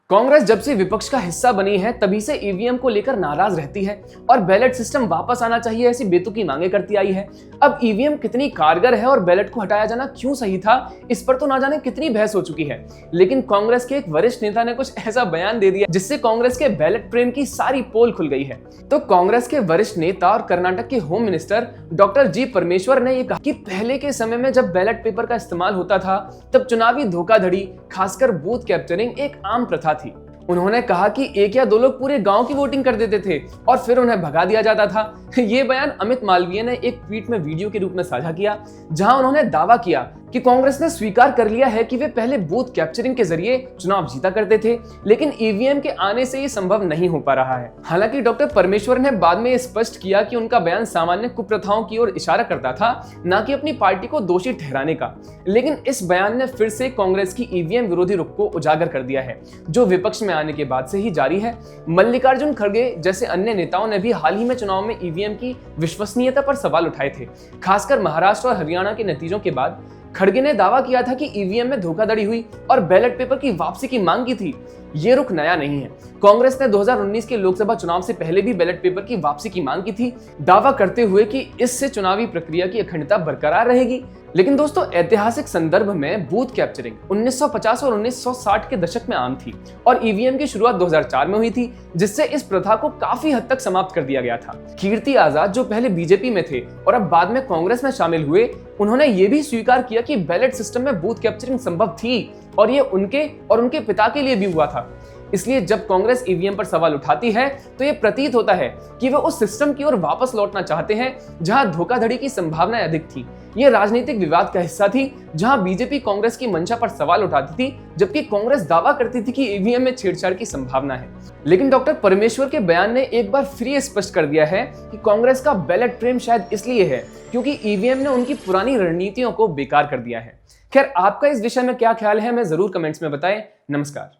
कांग्रेस जब से विपक्ष का हिस्सा बनी है तभी से ईवीएम को लेकर नाराज रहती है और बैलेट सिस्टम वापस आना चाहिए ऐसी बेतुकी मांगे करती आई है। अब ईवीएम कितनी कारगर है और बैलेट को हटाया जाना क्यों सही था, इस पर तो ना जाने कितनी बहस हो चुकी है। लेकिन कांग्रेस के एक वरिष्ठ नेता ने कुछ ऐसा बयान दे दिया जिससे कांग्रेस के बैलेट प्रेम की सारी पोल खुल गई है। तो कांग्रेस के वरिष्ठ नेता और कर्नाटक के होम मिनिस्टर डॉक्टर जी परमेश्वर ने यह कहा कि पहले के समय में जब बैलेट पेपर का इस्तेमाल होता था तब चुनावी धोखाधड़ी, खासकर बूथ कैप्चरिंग एक आम प्रथा थी। उन्होंने कहा कि एक या दो लोग पूरे गांव की वोटिंग कर देते थे और फिर उन्हें भगा दिया जाता था। ये बयान अमित मालवीय ने एक ट्वीट में वीडियो के रूप में साझा किया, जहां उन्होंने दावा किया कि कांग्रेस ने स्वीकार कर लिया है कि वे पहले बूथ कैप्चरिंग के जरिए चुनाव जीता करते थे, लेकिन ईवीएम के आने से ये संभव नहीं हो पा रहा है। हालांकि डॉक्टर परमेश्वर ने बाद में स्पष्ट किया कि उनका बयान सामान्य कुप्रथाओं की ओर इशारा करता था, न कि अपनी पार्टी को दोषी ठहराने का। लेकिन इस बयान ने फिर से कांग्रेस की ईवीएम विरोधी रुख को उजागर कर दिया है, जो विपक्ष में आने के बाद से ही जारी है। मल्लिकार्जुन खड़गे जैसे अन्य नेताओं ने भी हाल ही में चुनाव में ईवीएम की विश्वसनीयता पर सवाल उठाए थे। खासकर महाराष्ट्र और हरियाणा के नतीजों के बाद खड़गे ने दावा किया था कि ईवीएम में धोखाधड़ी हुई और बैलेट पेपर की वापसी की मांग की थी। ये रुख नया नहीं है। कांग्रेस ने 2019 के लोकसभा चुनाव से पहले भी बैलेट पेपर की वापसी की मांग की थी, दावा करते हुए कि इससे चुनावी प्रक्रिया की अखंडता बरकरार रहेगी। लेकिन दोस्तों, ऐतिहासिक संदर्भ में बूथ कैप्चरिंग 1950 और 1960 के दशक में आम थी और ईवीएम की शुरुआत 2004 में हुई थी, जिससे इस प्रथा को काफी हद तक समाप्त कर दिया गया था। कीर्ति आजाद, जो पहले बीजेपी में थे और अब बाद में कांग्रेस में शामिल हुए, उन्होंने ये भी स्वीकार किया कि बैलेट सिस्टम में बूथ कैप्चरिंग संभव थी और ये उनके और उनके पिता के लिए भी हुआ था। इसलिए जब कांग्रेस ईवीएम पर सवाल उठाती है तो ये प्रतीत होता है कि वे उस सिस्टम की ओर वापस लौटना चाहते हैं जहां धोखाधड़ी की संभावना अधिक थी। ये राजनीतिक विवाद का हिस्सा थी, जहां बीजेपी कांग्रेस की मंशा पर सवाल उठाती थी, जबकि कांग्रेस दावा करती थी कि ईवीएम में छेड़छाड़ की संभावना है। लेकिन डॉक्टर परमेश्वर के बयान ने एक बार फिर ये स्पष्ट कर दिया है कि कांग्रेस का बैलेट प्रेम शायद इसलिए है क्योंकि ईवीएम ने उनकी पुरानी रणनीतियों को बेकार कर दिया है। खैर, आपका इस विषय में क्या ख्याल है, हमें जरूर कमेंट्स में बताएं। नमस्कार।